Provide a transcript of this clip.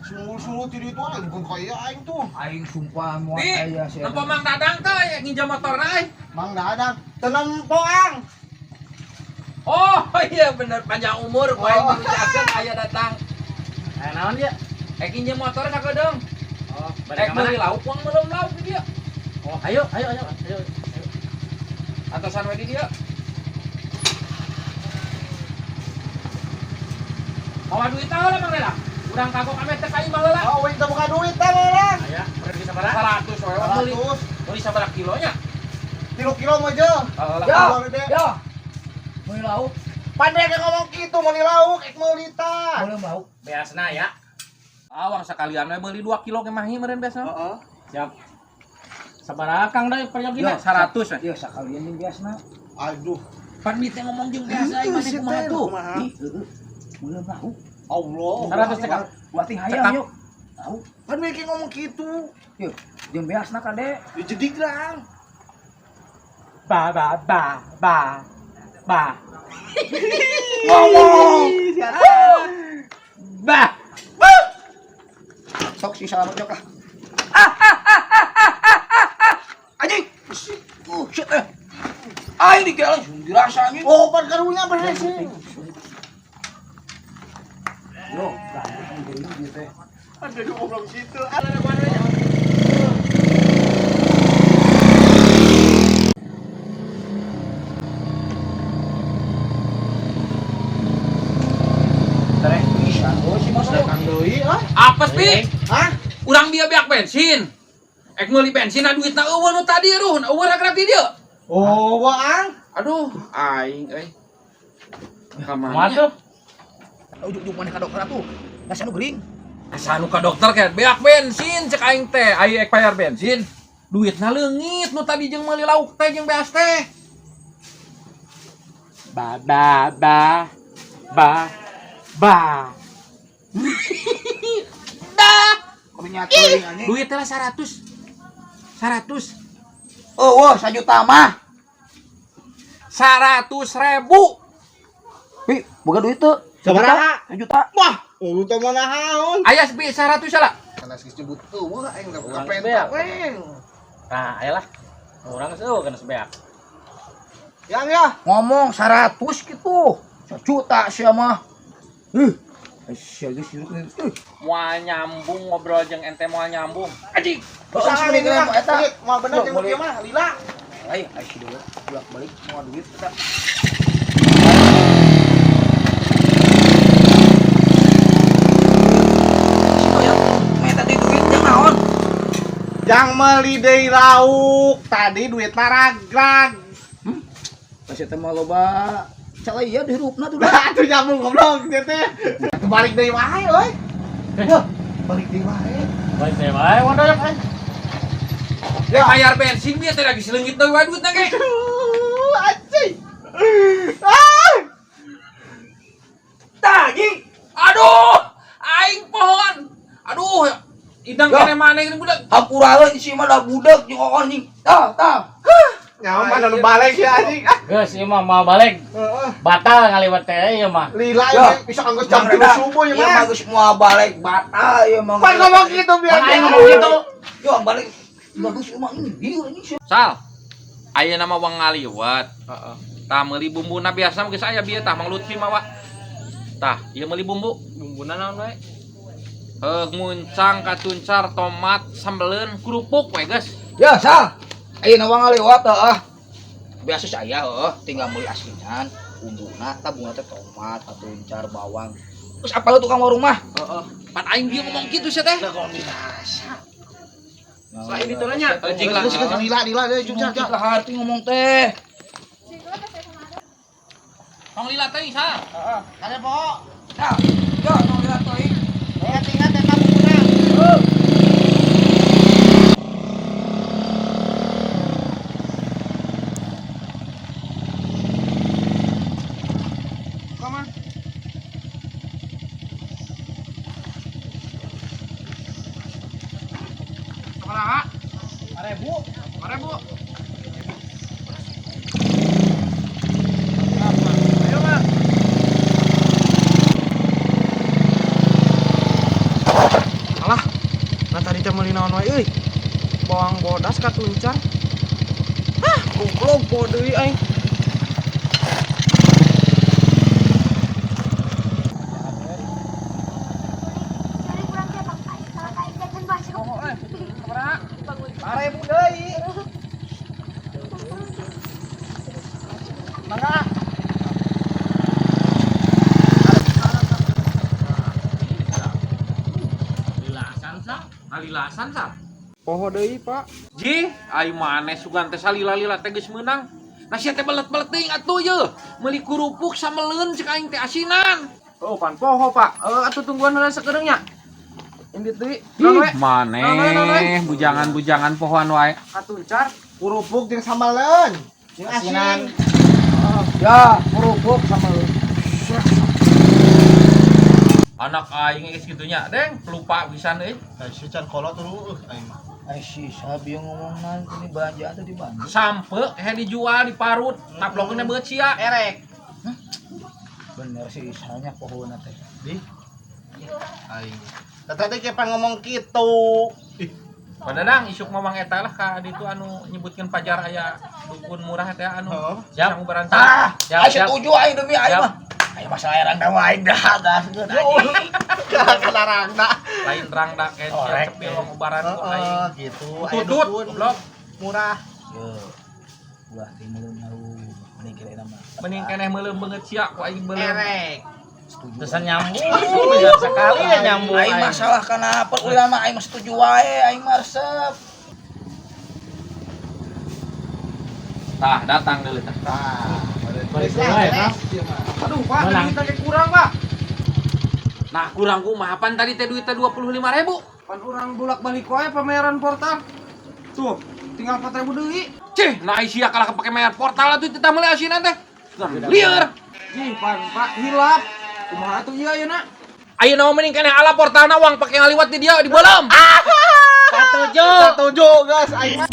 Sungguh-sungguh tiri itu aing pun kaya aing tuh. Aing sumpah moal Nih, aya sih. nempo Mang Dadang teh aya nginjam motorna euy. Mang Dadang tenem poang. Oh iya bener panjang umur ku aing mengucapkeun aya datang. Naon dia? Nginjam motor ka kedeng. Oh, balik Meuli mana? lauk uang belum lauk di dia. Oh, ayo. Atasan we di dia. Bawa duit tah lah Mang Dadang. Urang kagok ame teh ka imah heula. Oh, wing teu buka duit teh orang. Aya, pergi sabaraha? 100 we meuli. 100. Meuli sabaraha kilonya? 3 kilo mah je. Yo. Mau lauk, Pandai ke ngomong gitu meuli lauk, ek meuli tah. boleh mau. Beasna ya. Awang sekalian we meuli 2 kilo ke mahi meureun beasna. Heeh. Siap. Sabaraha Kang da perjogina? 100 we. Yo sakalian jeung biasana. Aduh, Pan teh ngomong jeung biasa aing masih kumaha tuh. Ih, boleh lauk. Allah. 100 cekak. Buat hayam Cekak. yuk. Lauk. Pandai ke ngomong gitu. Yo, jeung biasana kade. Dijedik lang. Ba. Ngomong. Bah. Sok si salamat jok lah. Anjing. Shit. Ai digelang dirasanya. Oh, pan karunya beres sih. Yo, ganteng geuning ieu teh. Ada ngomong gitu. Terek bisa oh si Mas. Kang deui ah. Apes pi? Hah? Urang dia beak bensin. Ek meuli bensin duitna eueuh nu tadi ruh, eueuh rek di dieu. Oh, waang. Aduh, aing euy. Kumaha tuh? Ujuk-ujuk maneh ka dokter atuh. Asa nu geuring. Asa nu ka dokter ke beak bensin cek aing teh, aya ek bayar bensin. Duitna leungit nu tadi jeung meuli lauk teh jeung beas teh. Ba. Dah. Kumaha teuing anjing? Duit teh 100. Oh, 1 juta mah. 100.000. Pi, boga duit teu. Sabaraha? 1 juta. Wah, lu teh mana haun? Aya bi 100 salah. Kana geus nyebut eueuh aing da Urang kapen beak. weng. Nah, ayolah. Urang geus kana sebeak. Yang ya. Ngomong 100 gitu. 1 juta sia mah. Sia geus yuruk. Moal nyambung ngobrol jeung ente moal nyambung. Anjing. Usaha ini ini eta. mau bener jeung Boleh. ieu mah lila. Ai si dulu. Bolak-balik mau duit eta. Yang meuli deui lauk, tadi duitna ragrag. Masih teh mah loba calaya di hirupna tuh. Nah, atuh nyambung goblok dieu teh. Balik deui wae euy. Heuh, balik deui wae. Baik teh bae wadayok an. Ya bayar bensin bieu teh lagi seleungit deui wae duitna ge. Anjing. Ah! Taging. Aduh, aing pohon. Aduh, idang Ya. kene maneh ini budak. Hampura euy si mah da budak jeung anjing. Tah. Nyawa mah nu balik si anjing. Geus ieu mah mau balik. Heeh. Batal ngaliwat teh ieu mah. Lila Ya. ieu bisa anggeus jam 3 subuh ieu Ieu mah. mah geus mau balik batal ieu mah. Pan ngomong gitu biar Pan dia ngomong gitu. Yo balik. Bagus ieu mah ini bieu anjing. Sal. Ayeuna mah wong ngaliwat. Heeh. Tah meuli bumbuna biasa mah geus aya bieu tah Mang Lutfi mawa. Tah, ieu meuli bumbu. Bumbuna naon wae? Muncang, katuncar, tomat, sambeleun, kerupuk we geus. Ya, Sal. Ayeuna mah ngaliwat heuh. Biasa saya tinggal meuli asinan, bumbuna, tabungna teh tomat, katuncar, bawang. Terus apa lu tukang warung mah? Heeh. Pan aing bieu ngomong kitu sia teh. kalau dirasa. Selain itu nanya, anjing lah. Lila deui Cuma jujur. kita harti ngomong teh. Tong lila teh sal. Heeh. Ada pokok. Nah, yo tong lihat teuing. Ingat eta bumbunya. Kaman. Sabaraha? 5.000. Ayo, Mas. teh meuli naon wae euy. Bawang bodas katuncar. Hah, goblok poho deui aing. Parebu deui. Mangga. Alilasan sa. Poho deui, Pak. Ji, ai maneh sugan teh salila-lila teh geus meunang. Nasi teh belet-belet teuing atuh ye. Meuli kurupuk sameleun cek aing teh asinan. Oh, pan poho, Pak. Atuh tungguan heula sakedeung nya. Indit deui. Ih, maneh bujangan-bujangan pohon wae. Katuncar. Kurupuk jeung sambaleun. Jeung asinan. Ya, kerupuk sama lu. Anak aing geus kitu nya, Deng. Lupa pisan euy. Si can kolot tuh aing mah. Ai si sabi yang ngomongnan ini belanja teh di Bandung. Sampe he dijual di parut, taplokeun beut sia. Erek. Bener sih isanya pohona teh. Di. Aing. Tadi kapan ngomong kitu. Ih, Padahal isuk ngomong eta lah ka ditu anu nyebutkeun pajar aya dukun murah teh anu. Heeh. Siap ngubaran. Ah, Siap, ai siap. setuju aing demi aing Siap. mah. Aing mah salerang da aing dah gaskeun anjing. Kelarangna. Lain rang da ken sia Orek, cepil ngubaran ku Heeh, aing. gitu. Tutut, goblok. Murah. Yo. Ulah teh meuleuh nahu. Mending kira mah. Mending keneh meuleum beungeut sia ku aing beuleuh. Erek. Setuju. Tesan nyambung. Bisa sekali ya nyambung. Aing masalah kana perkuliahan mah aing mah setuju wae, aing mah resep. Tah, datang deuleu tah. Aduh, Pak, duitnya kayak kurang, Pak. Nah, kurang kumaha pan tadi teh duitnya 25.000. Pan urang bolak-balik wae pameran portal. Tuh, tinggal 4.000 deui. Cih, nah sia kalah kepake mayar portal atuh teh meuli asinan teh. Lieur. Ih, pan, Pak, hilap. Kumaha atuh ieu ayeuna? Ayeuna mah mending keneh ala portalna uang pake ngaliwat di dia di beuleum. Satuju guys. Aing mah.